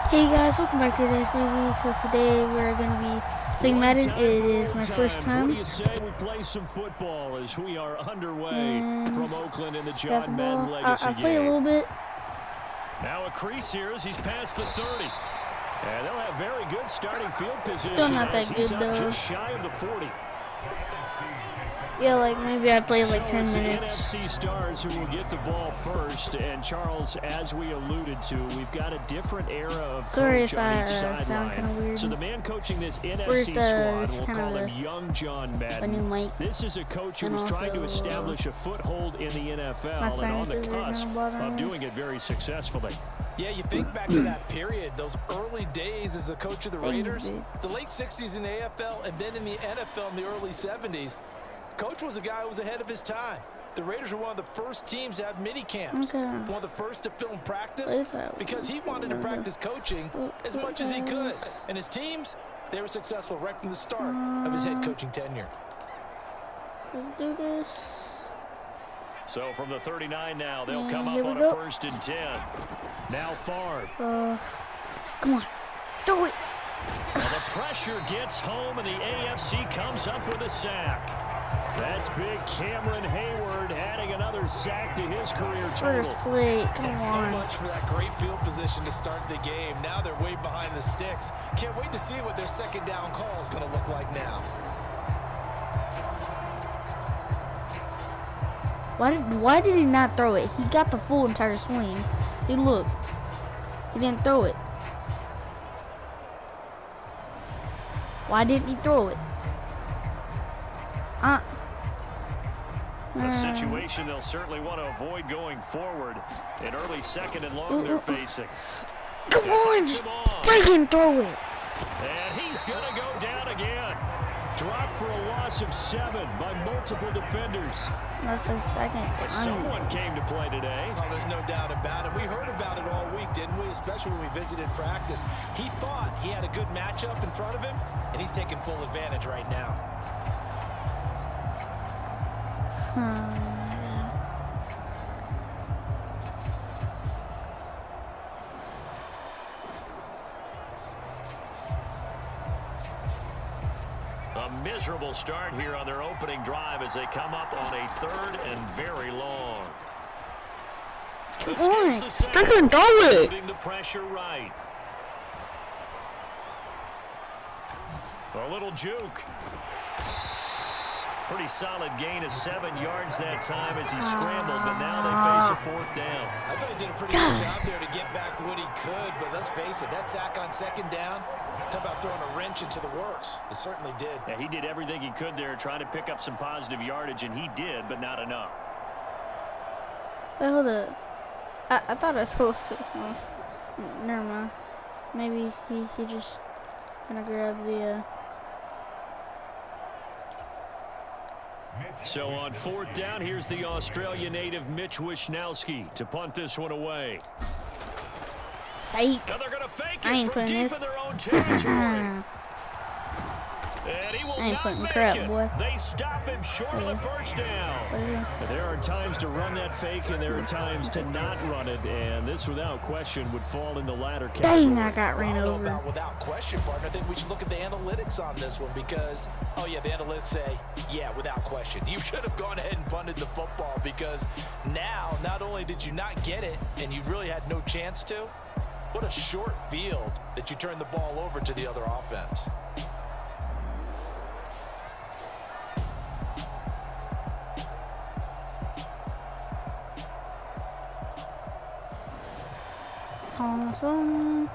Hey guys, welcome back to today's video. So today we're going to be playing Madden. It is my first time. What do you say we play some football as we are underway from Oakland in the Got the John ball. Madden Legacy I played a little bit. Now a crease here as he's past the 30. And they'll have very good starting field position. Still not that good though. Just shy of the 40. Yeah, like maybe I played like 10 it's minutes. The NFC stars who will get the ball first. And Charles, as we alluded to, we've got a different era of coach on each sideline. Sound kind of weird. So the man coaching this NFC First, squad, we'll call of him Young John Madden. a new mic. This is a coach who is trying to establish a foothold in the NFL and on the cusp of doing it very successfully. Yeah, you think back to that period, those early days as a coach of the Raiders, the late 60s in the AFL and then in the NFL in the early 70s. Coach was a guy who was ahead of his time. The Raiders were one of the first teams to have mini camps, one of the first to film practice, because he wanted to practice coaching as much as he could. And his teams, they were successful right from the start of his head coaching tenure. Let's do this. So from the 39 now, they'll come up on a 1st and 10. Now Favre. Come on, do it. Well, the pressure gets home, and the AFC comes up with a sack. That's big Cameron Hayward adding another sack to his career total. First play, come on. So much for that great field position to start the game. Now they're way behind the sticks. Can't wait to see what their second down call is going to look like now. Why did he not throw it? He got the full entire swing. See, look. He didn't throw it. Why didn't he throw it? A situation they'll certainly want to avoid going forward. An early 2nd and long they're facing. Come on, just freaking throw it. And he's going to go down again. Dropped for a loss of 7 by multiple defenders. That's his second. Someone came to play today. Oh, there's no doubt about it. We heard about it all week, didn't we? Especially when we visited practice. He thought he had a good matchup in front of him, and he's taking full advantage right now. A miserable start here on their opening drive as they come up on a 3rd and very long. Come on, freaking throw it. Putting the pressure right. A little juke. Pretty solid gain of 7 yards that time as he scrambled, but now they face a 4th down. I thought he did a pretty good job there to get back what he could, but let's face it, that sack on 2nd down, talk about throwing a wrench into the works. It certainly did. Yeah, he did everything he could there, trying to pick up some positive yardage, and he did, but not enough. Wait, hold up. I thought I saw it. Never mind. Maybe he just gonna grab the So on 4th down, here's the Australia native Mitch Wishnowski to punt this one away. Psych. Now they're going to fake I ain't it from putting deep this. in their own territory. And he will I ain't not putting make crap, it. boy. They stop him short of the 1st down. There are times to run that fake, and there are times to not run it, and this, without question, would fall in the latter category. Dang, I got ran over. About without question, partner. I think we should look at the analytics on this one because, oh yeah, the analytics say, yeah, without question. You should have gone ahead and punted the football because now, not only did you not get it, and you really had no chance to, what a short field that you turned the ball over to the other offense. Awesome.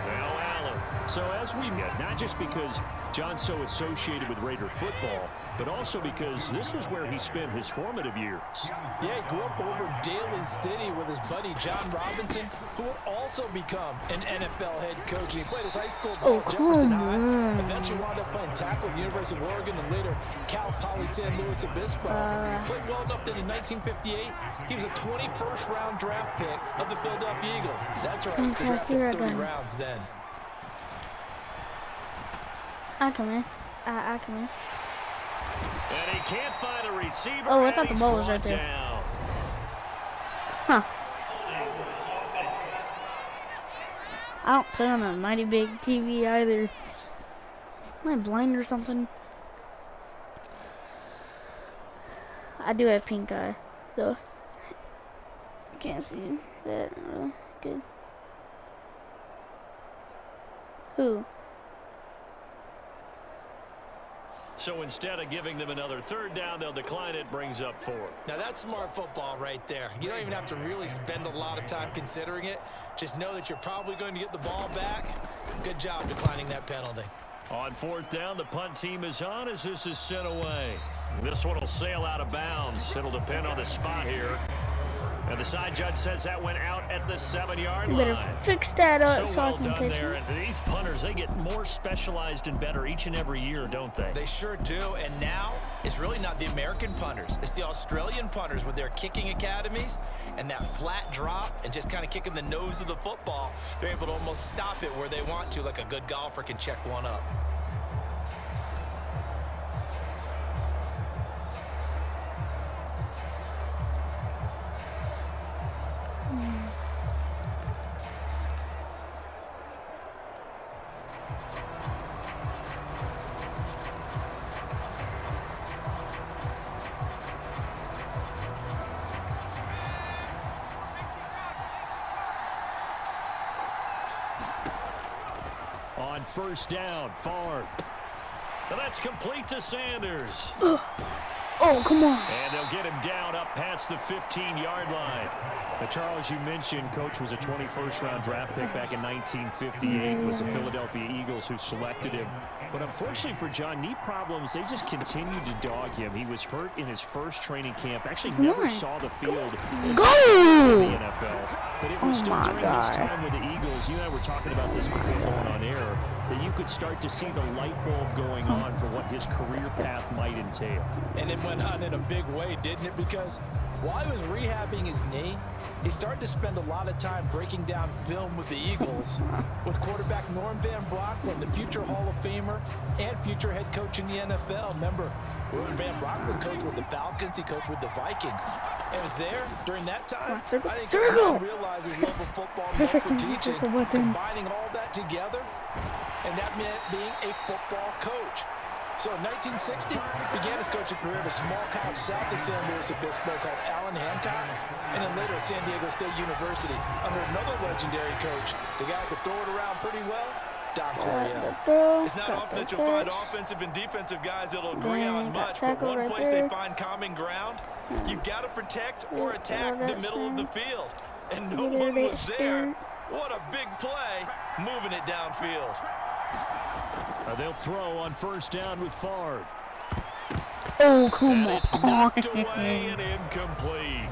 Well, Allen. So as we met, not just because John's so associated with Raider football, but also because this was where he spent his formative years. Yeah, he grew up over in Daly City with his buddy John Robinson, who would also become an NFL head coach. He played his high school ball at Jefferson High, eventually wound up playing tackle at the University of Oregon, and later Cal Poly San Luis Obispo. Played well enough that in 1958, he was a 21st round draft pick of the Philadelphia Eagles. That's right, they drafted 30 rounds then. I come in. I come in. And he can't find a receiver. Oh, I thought the ball was right there. Down. Huh. I don't play on a mighty big TV either. Am I blind or something? I do have pink eye, though. Can't see that really good. Who? So instead of giving them another third down, they'll decline it, brings up 4. Now that's smart football right there. You don't even have to really spend a lot of time considering it. Just know that you're probably going to get the ball back. Good job declining that penalty. On 4th down, the punt team is on as this is sent away. This one will sail out of bounds. It'll depend on the spot here. And the side judge says that went out at the 7-yard line. You better fix that up so I well can done catch there. it. And these punters, they get more specialized and better each and every year, don't they? They sure do. And now it's really not the American punters. It's the Australian punters with their kicking academies and that flat drop and just kind of kicking the nose of the football. They're able to almost stop it where they want to, like a good golfer can check one up. On 1st down, Favre. Well, that's complete to Sanders. Oh, come on. And they'll get him down up past the 15-yard line. Now, Charles, you mentioned Coach was a 21st-round draft pick back in 1958. It was the Philadelphia Eagles who selected him. But unfortunately for John, knee problems, they just continued to dog him. He was hurt in his first training camp. Actually never saw the field in the NFL. But it was still during his time with the Eagles. You and I were talking about this before going on air, that you could start to see the light bulb going on for what his career path might entail. And it went on in a big way, didn't it? Because while he was rehabbing his knee, he started to spend a lot of time breaking down film with the Eagles, with quarterback Norm Van Brocklin, the future Hall of Famer and future head coach in the NFL. Remember, Norm Van Brocklin coached with the Falcons, he coached with the Vikings. And was there during that time. I think everyone realized his love of football and love for teaching, combining all that together, and that meant being a football coach. So in 1960, began his coaching career at a small college south of San Luis Obispo called Allen Hancock, and then later at San Diego State University under another legendary coach, the guy who could throw it around pretty well, Don Coryell. It's not often that you'll find offensive and defensive guys that'll agree on much, but one place they find common ground, you've got to protect or attack the middle of the field. And no one was there. What a big play, moving it downfield. They'll throw on 1st down with Favre. Oh, come on. It's knocked away and incomplete.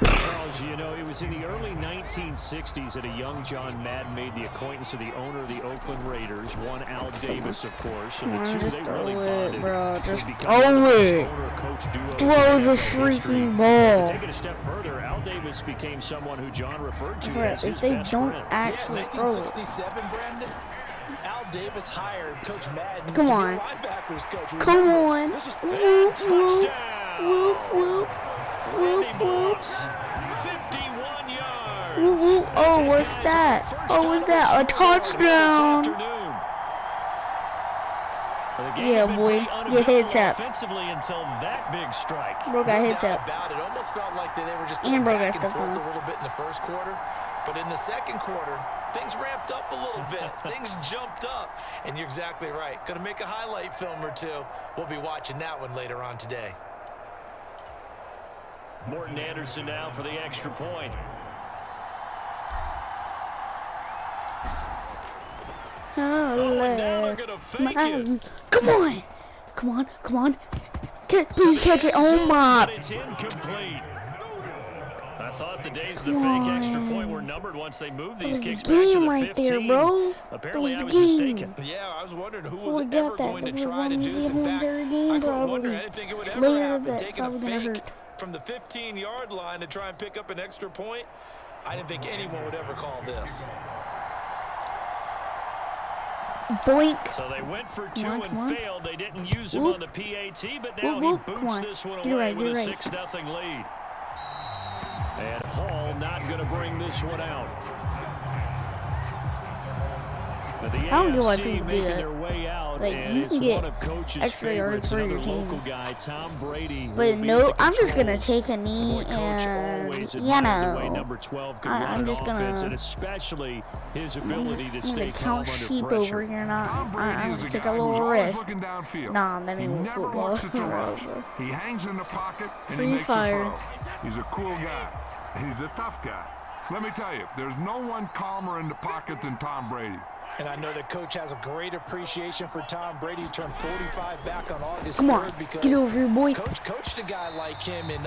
Charles, you know, it was in the early 1960s that a young John Madden made the acquaintance of the owner of the Oakland Raiders, one Al Davis, of course, and the two, they really bonded. Bro, just throw it. Throw the freaking ball. To take it a step further, Al Davis became someone who John referred to as his if they best don't friend. actually throw it. 1967, Brandon. Al Davis hired Coach Madden Come to on. be a linebackers coach. Come on. This was Whoop, whoop, Touchdown! whoop, whoop, whoop, Randy whoop. Moss, 51 yards. Whoop, whoop. Oh, what's that? Oh, what's that? A touchdown. Yeah, boy. Get head tapped. Offensively until that big strike. Bro got head tapped. It almost felt like they were just And going bro back got and stepped forth on. a little bit in the first quarter. But in the second quarter, things ramped up a little bit. Things jumped up. And you're exactly right. Going to make a highlight film or two. We'll be watching that one later on today. Morton Anderson now for the extra point. Oh, Gonna fake it. come on. Come on. Come on. Please catch it. Oh, my. But it's incomplete. I thought the days of the fake extra point were numbered once they moved these kicks back to the 15. Right there, bro. Apparently I was mistaken. Yeah, I was wondering who was ever going to try to do this. In fact, I couldn't wonder. I didn't think it would ever happen. Taking a fake from the 15-yard line to try and pick up an extra point, I didn't think anyone would ever call this. Boink. So they went for two and failed. They didn't use him on the PAT, but now he boots this one away with a 6-0 lead. And Hall not going to bring this one out. But the I don't get why AFC people do making that. their way out, Like, and you it's can get one of Coach's extra yards favorites, for another your team. local guy, Tom Brady. will But be no, at the I'm just gonna controls. take a And knee boy, Coach and, always you admired the way know, number 12 could I'm run an just offense, gonna, and especially his ability to I'm stay gonna calm count under sheep pressure. over here now. Tom Brady I'm is gonna a take guy a who's little always rest. looking downfield. Nah, that He ain't never football. looks at the rush. He hangs in the pocket and he Free makes fire. a throw. He's a cool guy. He's a tough guy. Let me tell you, there's no one calmer in the pocket than Tom Brady. And I know that Coach has a great appreciation for Tom Brady, who turned 45 back on August Come 3rd on, because get over here, boy. Coach coached a guy like him in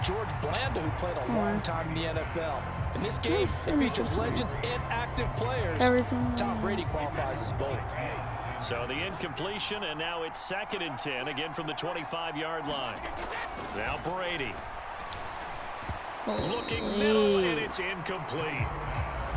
George Blanda, who played a long time in the NFL. In this game, it features legends and active players. Everything. Tom Brady qualifies as both. So the incompletion, and now it's 2nd and 10, again from the 25-yard line. Now Brady. Looking middle, and it's incomplete.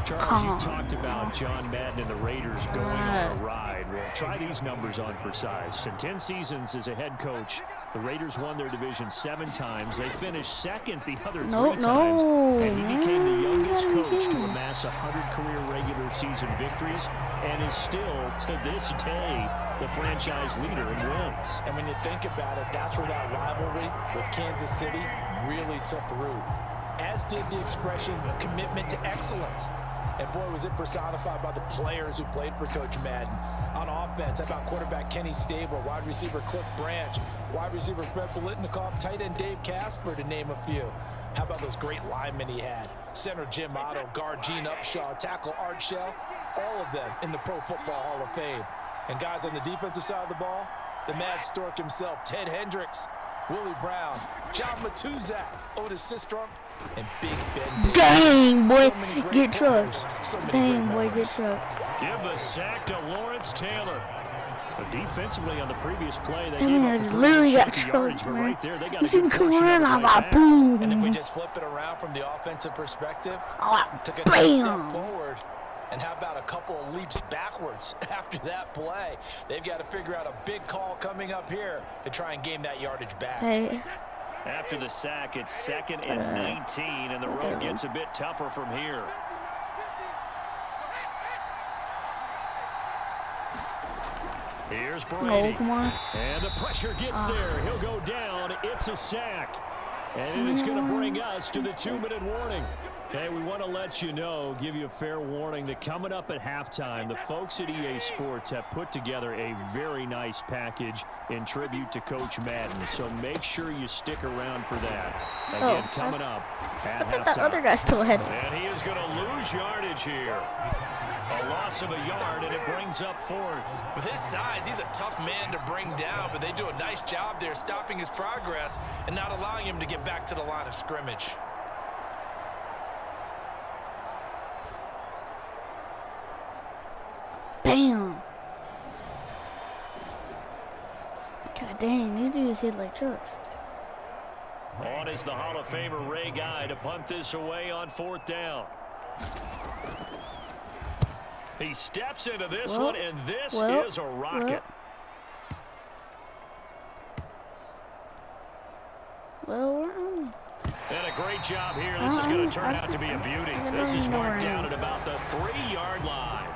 Charles, you talked about John Madden and the Raiders going on a ride. Well, try these numbers on for size. In 10 seasons as a head coach, the Raiders won their division 7 times. They finished second the other 3 times. And he became the youngest coach to amass 100 career regular season victories and is still, to this day, the franchise leader in wins. And when you think about it, that's where that rivalry with Kansas City really took root, as did the expression commitment to excellence. And boy, was it personified by the players who played for Coach Madden. On offense, how about quarterback Kenny Stabler, wide receiver Cliff Branch, wide receiver Fred Biletnikoff, tight end Dave Casper, to name a few. How about those great linemen he had? Center Jim Otto, guard Gene Upshaw, tackle Art Shell, all of them in the Pro Football Hall of Fame. And guys on the defensive side of the ball, the Mad Stork himself, Ted Hendricks, Willie Brown, John Matuzak, Otis Sistrunk, and Big Ben. Dang, boy, So get trucked. so Dang, boy, get trucked. Give the sack to Lawrence Taylor. But defensively on the previous play, they That gave man up a just pretty literally good got chunk of choked, yardage, but man. right there, they got You a see him good come portion of around, the I'm way like, back. boom. And if we just flip it around from the offensive perspective, took a nice Bam. step forward, and how about a couple of leaps backwards after that play? They've got to figure out a big call coming up here to try and gain that yardage back. Hey, After the sack, it's 2nd and 19, and the road gets a bit tougher from here. Here's Brady. oh, come on. And the pressure gets there. He'll go down. It's a sack. And it is going to bring us to the 2-minute warning. Hey, we want to let you know, give you a fair warning that coming up at halftime, the folks at EA Sports have put together a very nice package in tribute to Coach Madden. So make sure you stick around for that. Again, coming up at I think that halftime. other guy still had it. And he is going to lose yardage here. A loss of a yard, and it brings up 4th. With his size, he's a tough man to bring down, but they do a nice job there stopping his progress and not allowing him to get back to the line of scrimmage. Bam. God dang, these dudes hit like trucks. On is the Hall of Famer Ray Guy to punt this away on 4th down. He steps into this one, and this is a rocket. Well, And a great job here. This is going to turn out to be a beauty. This is marked down at about the 3-yard line.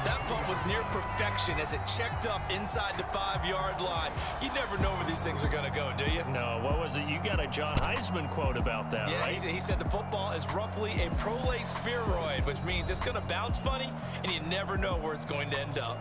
That punt was near perfection as it checked up inside the 5-yard line. You never know where these things are going to go, do you? No, what was it? You got a John Heisman quote about that, Yeah, right? he said the football is roughly a prolate spheroid, which means it's going to bounce funny, and you never know where it's going to end up.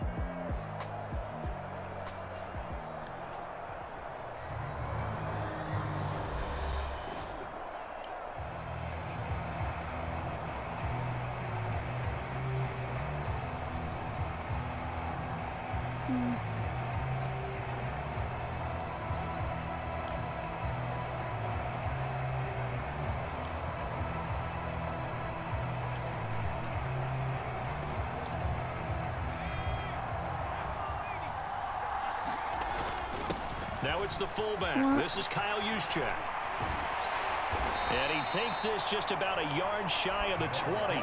Now it's the fullback. This is Kyle Juszczyk. And he takes this just about a yard shy of the 20.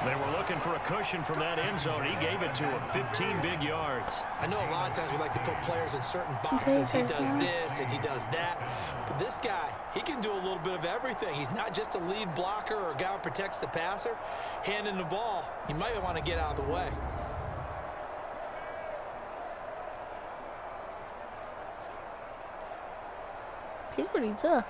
They were looking for a cushion from that end zone. He gave it to him. 15 big yards. I know a lot of times we like to put players in certain boxes. He does this and he does that. But this guy, he can do a little bit of everything. He's not just a lead blocker or a guy who protects the passer. Handing the ball, you might want to get out of the way. He's pretty tough.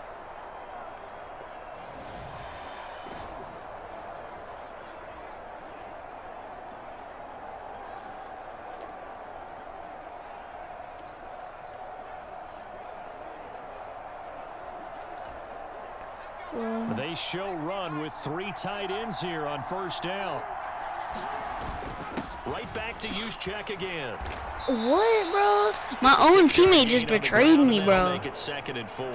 They show run with 3 tight ends here on first down. Right back to use check again. What, bro? My own teammate just betrayed me, bro. Make it 2nd and 4.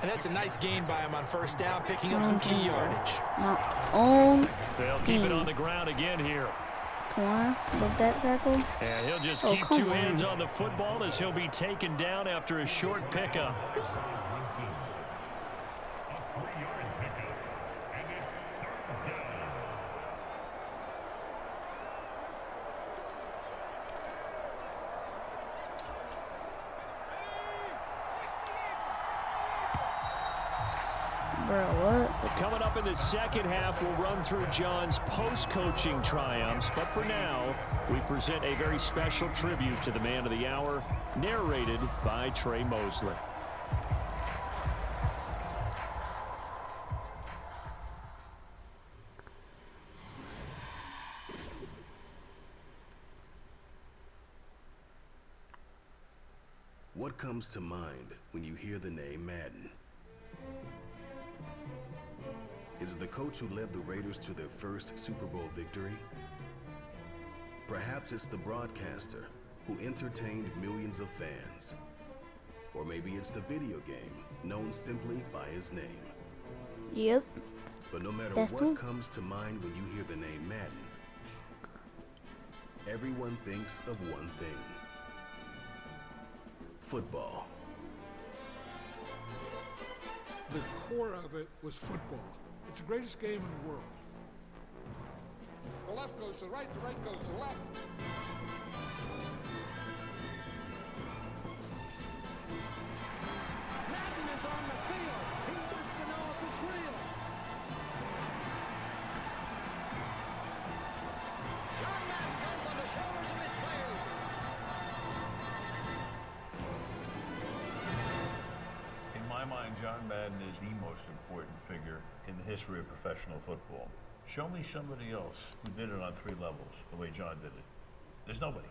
And that's a nice gain by him on first down, picking up some key yardage. My own They'll keep it on the ground again here. Come on, above that circle. And he'll just keep 2 hands on the football as he'll be taken down after a short pickup. Bro, what? Coming up in the second half, we'll run through John's post-coaching triumphs. But for now, we present a very special tribute to the man of the hour, narrated by Trey Mosley. What comes to mind when you hear the name Madden? Is it the coach who led the Raiders to their first Super Bowl victory? Perhaps it's the broadcaster who entertained millions of fans. Or maybe it's the video game known simply by his name. Yep. But no matter That's what true. comes to mind when you hear the name Madden, everyone thinks of one thing: football. The core of it was football. It's the greatest game in the world. The left goes to the right goes to the left. Madden is on the field. He wants to know if it's real. John Madden goes on the shoulders of his players. In my mind, John Madden is the most important figure in the history of professional football. Show me somebody else who did it on 3 levels the way John did it. There's nobody.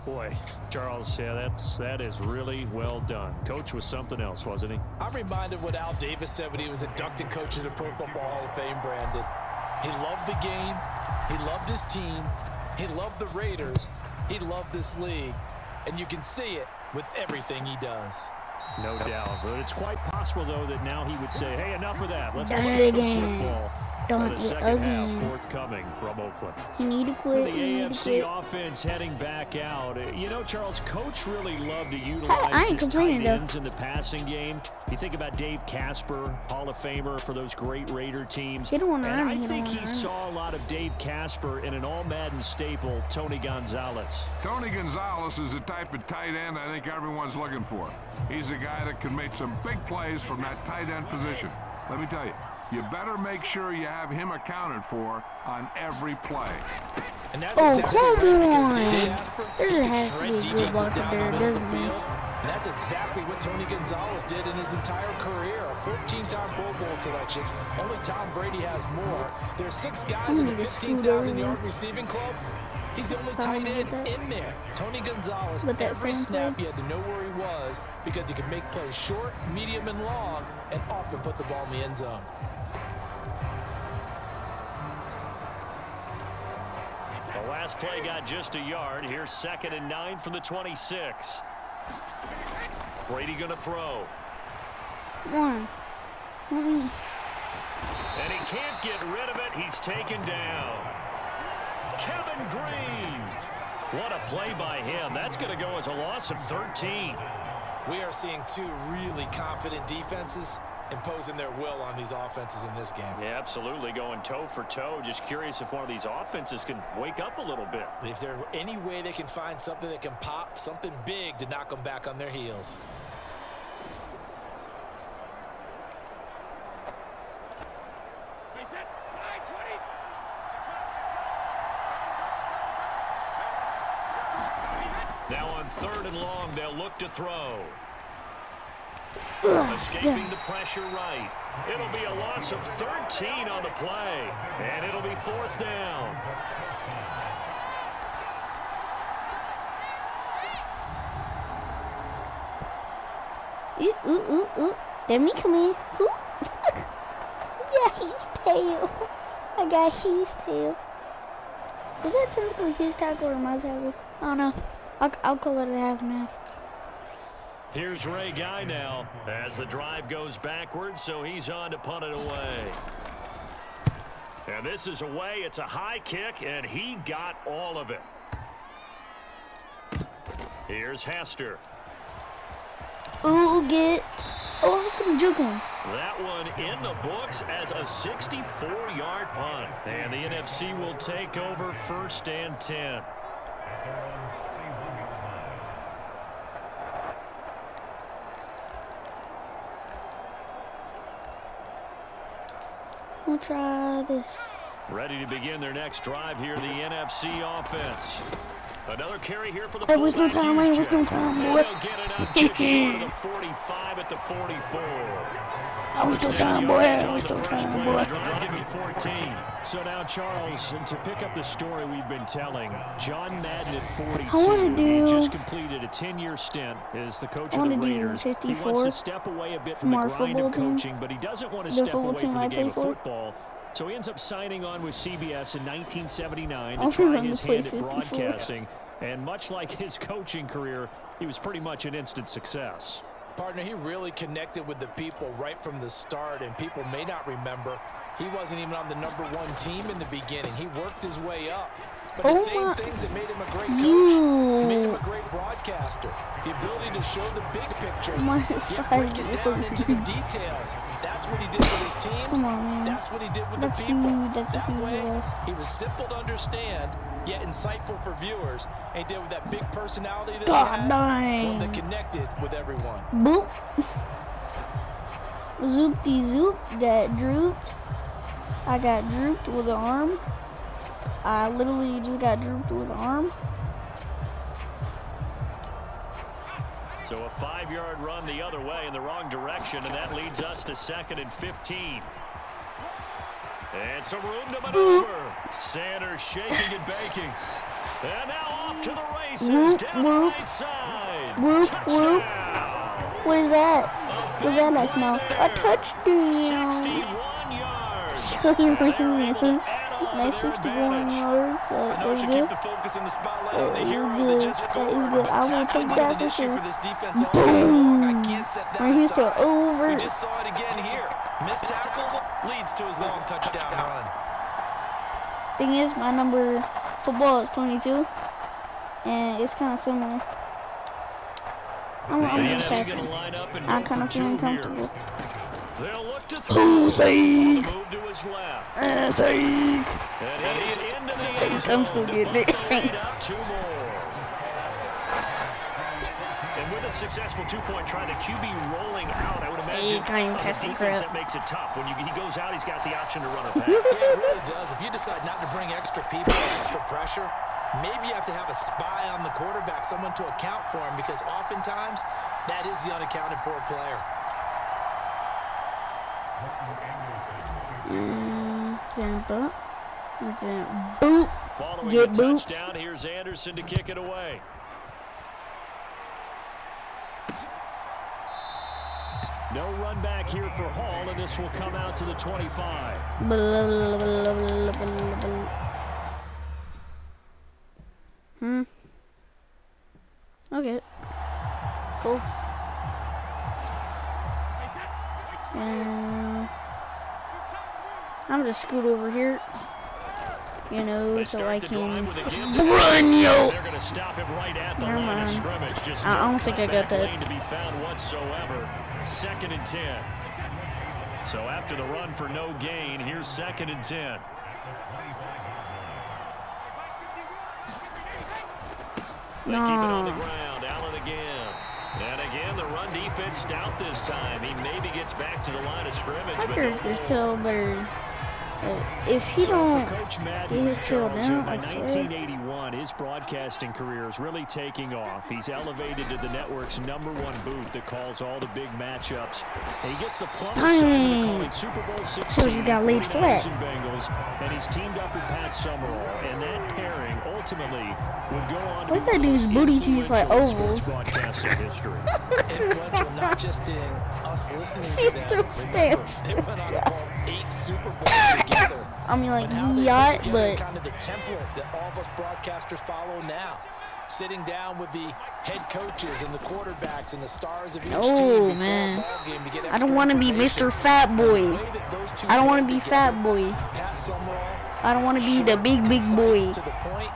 Boy, Charles, yeah, that is really well done. Coach was something else, wasn't he? I'm reminded what Al Davis said when he was inducted coach of the Pro Football Hall of Fame, Brandon. He loved the game. He loved his team. He loved the Raiders. He loved this league. And you can see it with everything he does. No doubt. But it's quite possible, though, that now he would say, hey, enough of that. Let's Done play it some again. football. Don't The get second half ugly. forthcoming from Oakland. You need to quit. The You need to AFC quit. offense heading back out. You know, Charles, Coach really loved to utilize I ain't his complaining, tight though. ends in the passing game. You think about Dave Casper, Hall of Famer for those great Raider teams. He don't wanna and run, I he don't think wanna he run. saw a lot of Dave Casper in an all-Madden staple, Tony Gonzalez. Tony Gonzalez is the type of tight end I think everyone's looking for. He's a guy that can make some big plays from that tight end position. Let me tell you, you better make sure you have him accounted for on every play. And that's Oh, exactly come right, because on. Dave Casper, There he has could to shred be a good defenses blocker down there, the middle of the doesn't field. And that's exactly what Tony Gonzalez did in his entire career. A 14-time Pro Bowl selection. Only Tom Brady has more. There are 6 guys in the need to scoot 15,000-yard over. receiving club. He's the only Probably tight end get that. in there. Tony Gonzalez, With that every same snap play? he had to know where he was because he could make plays short, medium, and long, and often put the ball in the end zone. The last play got just a yard. Here's 2nd and 9 from the 26. Brady going to throw. Come on. Let me. And he can't get rid of it. He's taken down. Kevin Green. What a play by him. That's going to go as a loss of 13. We are seeing 2 really confident defenses imposing their will on these offenses in this game. Yeah, absolutely. Going toe for toe. Just curious if one of these offenses can wake up a little bit. If there's any way they can find something that can pop, something big to knock them back on their heels. 3rd and long. They'll look to throw. Escaping the pressure right. It'll be a loss of 13 on the play, and it'll be 4th down. Ooh. Let me come in. Ooh. Yeah, his tail. I got his tail. Was that technically his tackle or my tackle? I don't know. I'll call it a half and half. Here's Ray Guy now as the drive goes backwards, so he's on to punt it away. And this is away. It's a high kick, and he got all of it. Here's Hester. Ooh, get it. Oh, I was going to juke him. That one in the books as a 64-yard punt. And the NFC will take over 1st and 10. We'll try this. Ready to begin their next drive here, the NFC offense. Another carry here for the There was no time, boy. They'll get it up just short of the 45 at the 44. I was still trying, boy. I was still trying, boy. Drive, give him 14. So now, Charles, to pick up the story we've been telling, John Madden at 42, he just completed a 10-year stint as the coach of the Raiders. He wants to step away a bit from the grind of coaching, but he doesn't want to step away from the game of football. So he ends up signing on with CBS in 1979 to try his hand at broadcasting. And much like his coaching career, he was pretty much an instant success. Partner, he really connected with the people right from the start, and people may not remember, he wasn't even on the #1 team in the beginning. He worked his way up. But the same things that made him a great coach made him a great broadcaster. The ability to show the big picture, yet break it down into the details. That's what he did with his teams. That's what he did with the people. That way, he was simple to understand, yet insightful for viewers. And he did with that big personality that he had, one that connected with everyone. Boop. Zoop-de-zoop, that drooped. I got drooped with an arm. I literally just got drooped with an arm. So a 5-yard run the other way in the wrong direction, and that leads us to 2nd and 15. And some room to maneuver. Sanders shaking and baking. And now off to the races down the right side. Touchdown. What is that? What is that I smell? A touchdown. 61 yards. Nice 61 yards. That was good. That is good. I will take that for sure. Boom. Right here to over. We just saw it again here. Missed tackles leads to his long touchdown run. Thing is, my number football is 22, and it's kind of similar. I'm excited. I'm kind of feeling comfortable. They'll look to throw. Say. Move to his left. And he's into the end zone. I'm still getting it. Two more. And with a successful 2-point try, the QB rolling out, I would imagine on the defense that makes it tough. When he goes out, he's got the option to run or pass. Yeah, it really does. If you decide not to bring extra people or extra pressure, maybe you have to have a spy on the quarterback, someone to account for him, because oftentimes that is the unaccounted for player. Boop. Following Get the booped. touchdown, here's Anderson to kick it away. No run back here for Hall, and this will come out to the 25. Okay. Cool. I'm just scoot over here, you know, so I can run, yo. They're going to stop him right at the line of scrimmage. Just I don't think I got that. Lane to be found whatsoever. 2nd and 10. So after the run for no gain, here's 2nd and 10. They keep it on the ground. Allen again. And again, the run defense stout this time. He maybe gets back to the line of scrimmage. But no. If he So don't for Coach get Madden, his tail Charles, down, by I swear. 1981, his broadcasting career is really taking off. He's elevated to the network's #1 booth that calls all the big matchups. And he gets the plum assignment of calling Super Bowl 16 So he got laid 49ers flat. and Bengals, and he's teamed up with Pat Summerall. And that pairing ultimately would go on to What's be that one of the dude's most booty teeth like influential in ovals? sports broadcasting history. Influential not just in us listening He's to so them. Remember, spammed. they went on to call 8 Super Bowls together. I mean, like, And how they yacht, put together but kind of the template that all of us broadcasters follow now. Sitting down with the head coaches and the quarterbacks and the stars of each team oh before a man, ball game to get I don't extra want to be information. Mr. Fat And the Boy. way that those two I don't want to played be together, Fat Boy. Pat Summerall, I don't want to be the short, big concise, boy. to the point,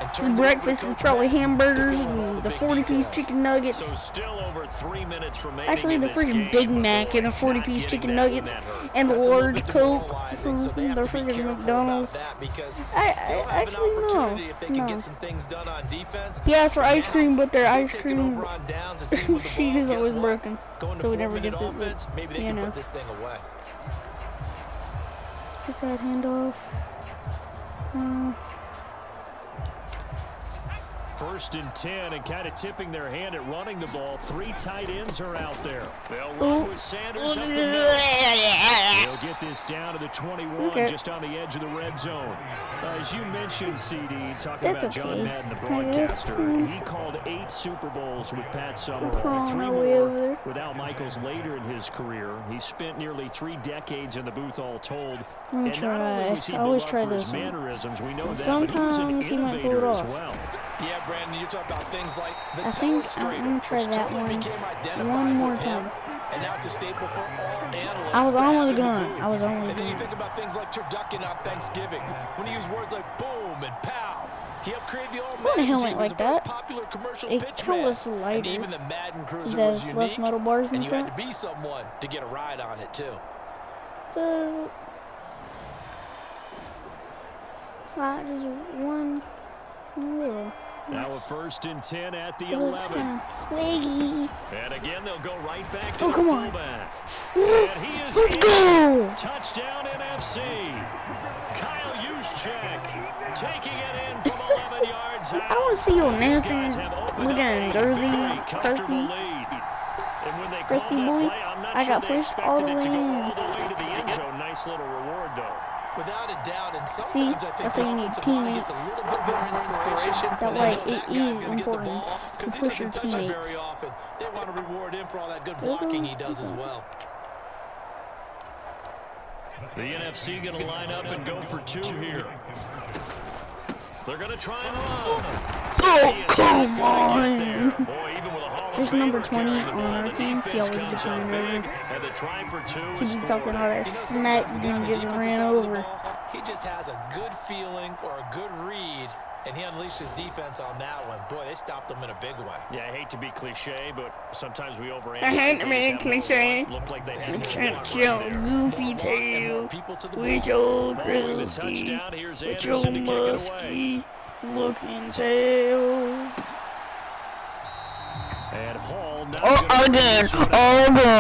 and His turned it over to breakfast is Coach probably Madden. hamburgers They filled in all and the the big 40-piece details. chicken So nuggets. still over 3 minutes remaining Actually, in the this freaking game, Big but Mac boy, and the not 40-piece getting chicken that when nuggets that hurt. and the That's a little large bit Coke demoralizing, so they from have the to be freaking careful McDonald's. about that because I still have an actually opportunity if they can no. get some things done on defense. He asked for ice Now, cream, but their since ice they've taken cream over on downs, a team with the sheet ball, is guess always what? broken, Going to so he never 4-minute gets it. offense, maybe they You can know, put this thing away. gets that handoff. First and 10, and kind of tipping their hand at running the ball. 3 tight ends are out there. They'll run with Sanders up the middle. They'll get this down to the 21, Okay. just on the edge of the red zone. As you mentioned, CD, talking That's about John okay. Madden, the I guess. broadcaster, he called 8 Super Bowls with Pat Summerall, Oh, 3 no way over more there. with Al Michaels later in his career. He spent nearly 3 decades in the booth all told. Let me And not only try. was he I always beloved try for his this one. mannerisms, we know that, but he was an Sometimes he might pull it innovator as off. well. Yeah, Brandon, you're talking about things like the I think telestrator, I'm gonna try which that totally one became identified one more with him, time. and now it's a staple for all analysts. I was to have almost in the gone. booth. I was almost And then you gone. think about things like turducken on Thanksgiving, when he used words like boom and pow. He helped create the old want a Madden helmet team. He was like a very that. popular commercial A pitch colorless man. lighter. And even the Madden Cruiser That was has less unique, metal bars in and you had front. to be someone to get a ride on it too. Just one little. Now a first and 10 at the It looks 11. kind of swaggy. And again, they'll go right back to Oh, the come on. fullback. And he is Let's in. go! Touchdown NFC. Kyle Juszczyk taking it in from 11 yards out. I want to see your These nasty guys have opened looking up a jersey, very comfortable Crusty. lead. And when they Crusty called that boy, play, I'm not I sure got they pushed all expected the it to way go in. all the way to the end zone. Nice little reward, though. Without a doubt, and See, sometimes I think that's the why you need offensive line gets teammates. a little bit more inspiration. That when they way know it that guy's is gonna get the important ball, to 'cause he push your doesn't touch it teammates. very often. They want to reward him for all that good blocking he does as well. The NFC going to line up and go for 2 here. They're going to try and run. Oh, come on. Boy, even with a Hall of There's number Famer 20 carrying the on ball, our the team. He defense always comes gets up ran big, over. and the try for 2 He is be talking all that smack Sometimes the guy on and the gets defensive ran side of the over. ball, he just has a good feeling or a good read, and he unleashed his defense on that one. Boy, they stopped him in a big way. Yeah, I hate to be cliche, but sometimes we overanalyze. I hate to They be just have more cliche. luck. Looked like they had more Shut luck your right there. goofy More luck and more tail people to the with ball. your Following the crusty, touchdown, here's with your Anderson to kick it away. musky looking tail. And Hall now Oh, gonna again, this one out. again.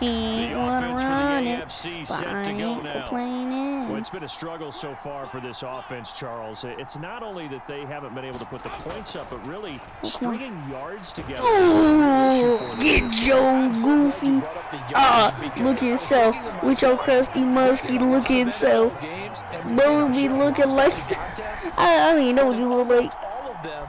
He The ain't wanna offense for the run it, AFC but set I to go ain't now. complaining. Well, it's been a struggle so far for this offense, Charles. It's not only that they haven't been able to put the points up, but really stringing yards together. Oh, get your goofy, looking self, with your crusty, musky looking self. Bro, be looking like, I don't even know what you look like. All of them.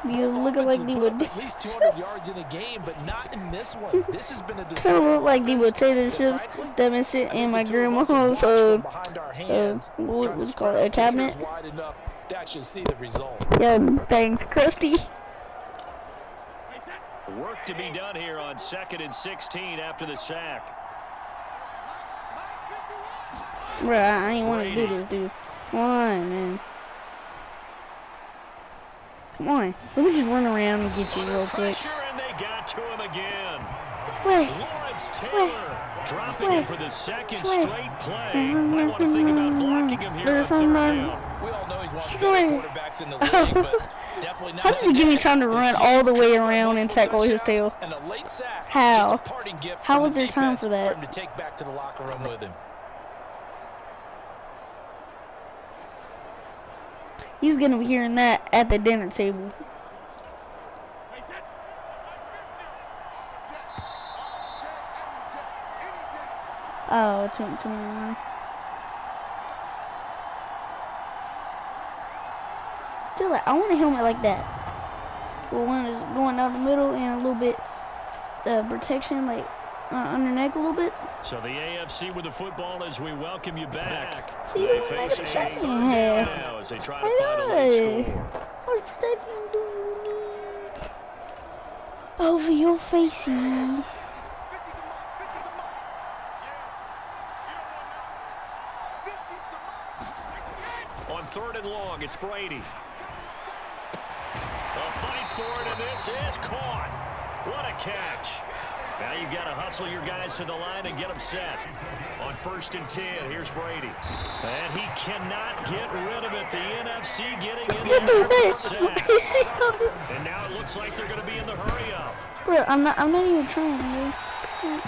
You looking like they would, At least 200 yards in a game, but not in this one. This has been a kind of look like the potato chips that been sitting in my grandma's, what was it called, a cabinet? To actually see the result. Yeah, thanks, crusty. Work to be done here on 2nd and 16 after the sack. Bruh, I ain't want to do this, dude. Come on, man. Come on. Let me just run around and get you real quick. Pressure, and they got to him again. Wait. Lawrence it's Taylor dropping him for the second straight play. Might want to think about blocking him here on third down. We all know he's one of the better quarterbacks in the league, but definitely not How did Jimmy trying to run all the way around and tackle his tail? And a late sack. How? Just a parting gift How from was the there time defense for that? him to take back to the locker room with him. He's gonna be hearing that at the dinner table. Oh, too many. Dude, like, I want a helmet like that. Well, one is going out the middle and a little bit protection, like under neck a little bit. So the AFC with the football as we welcome you back. See, They we face made a a shot third in down half. now as they try to find a late score. What protection do you need? Over your facey. On third and long, it's Brady. They'll fight for it, and this is caught. What a catch. Now you've got to hustle your guys to the line and get them set. On 1st and 10, here's Brady. And he cannot get rid of it. The NFC getting in there for the sack. And now it looks like they're going to be in the hurry-up. Bro, I'm not even trying, dude.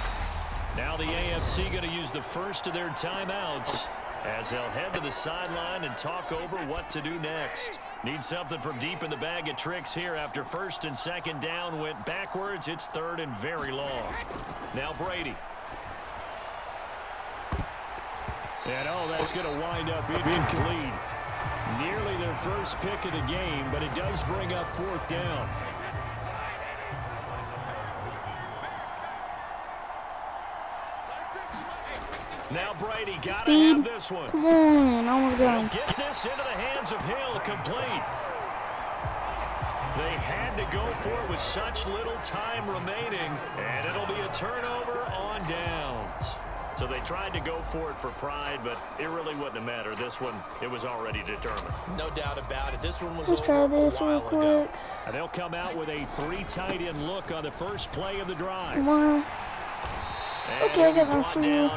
Now the AFC going to use the first of their timeouts as they'll head to the sideline and talk over what to do next. Need something from deep in the bag of tricks here after 1st and 2nd down went backwards. It's 3rd and very long. Now Brady. And that's going to wind up incomplete. Nearly their first pick of the game, but it does bring up 4th down. Now Brady got to have this one. Come on, almost got him. Get this into the hands of Hill, complete. They had to go for it with such little time remaining, and it'll be a turnover on downs. So they tried to go for it for pride, but it really wouldn't matter. This one, it was already determined. No doubt about it. This one was Let's try over a this real while ago. quick. And they'll come out with a 3 tight end look on the first play of the drive. Come on. Okay, I got my free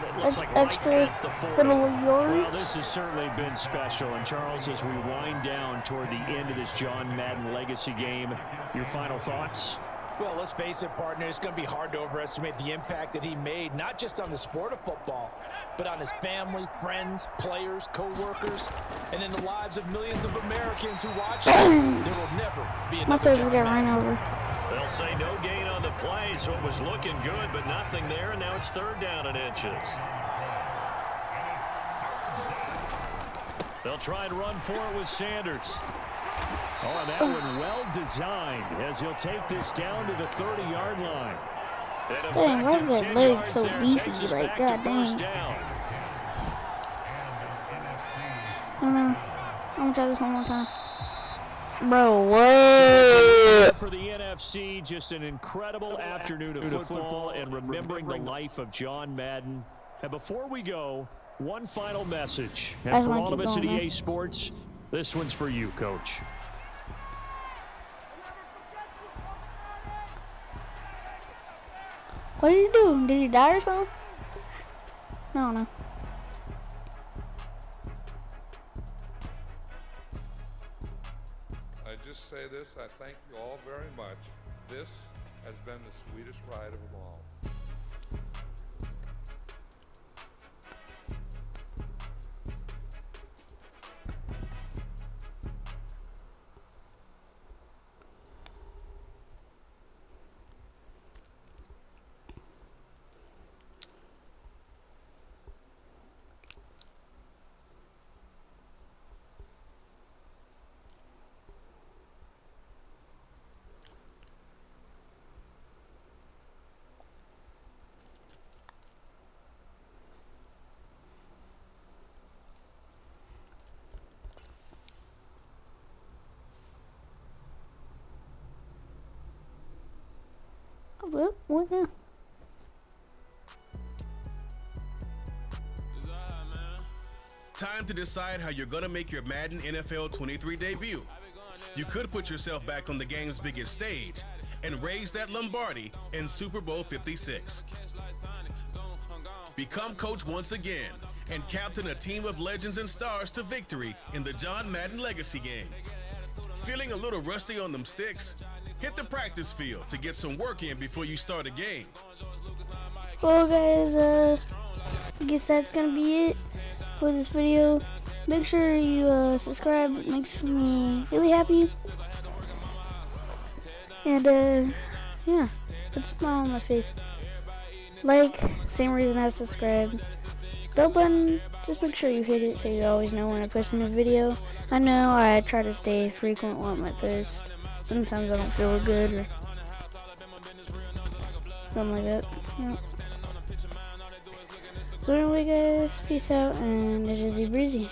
extra little yards. Well, this has certainly been special. And Charles, as we wind down toward the end of this John Madden legacy game, your final thoughts? Well, let's face it, partner, it's going to be hard to overestimate the impact that he made, not just on the sport of football, but on his family, friends, players, co-workers, and in the lives of millions of Americans who watch him. There will never be another My turn just got John ran over. They'll say no gain on the play, so it was looking good, but nothing there, and now it's 3rd down and inches. They'll try and run for it with Sanders. Oh, and that one well designed as he'll take this down to the 30-yard line. Dang, why is that leg so beefy? Like, god dang. I don't know. I'm gonna try this one more time. Bro, what? For the NFC, just an incredible afternoon of football and remembering the life of John Madden. And before we go, one final message. And for all of us at EA Sports, this one's for you, Coach. What did he do? Did he die or something? No. I just say this, I thank you all very much. This has been the sweetest ride of them all. What now? Time to decide how you're gonna make your Madden NFL 23 debut. You could put yourself back on the game's biggest stage, and raise that Lombardi in Super Bowl 56. Become coach once again and captain a team of legends and stars to victory in the John Madden Legacy game. Feeling a little rusty on them sticks? Hit the practice field to get some work in before you start a game. Well guys, I guess that's gonna be it for this video. Make sure you subscribe. It makes me really happy. And yeah, put a smile on my face. Like, same reason I subscribe. Bell button, just make sure you hit it so you always know when I post a new video. I know I try to stay frequent with my posts. Sometimes I don't feel good or something like that. Yeah. So anyway guys, peace out, and it is breezy.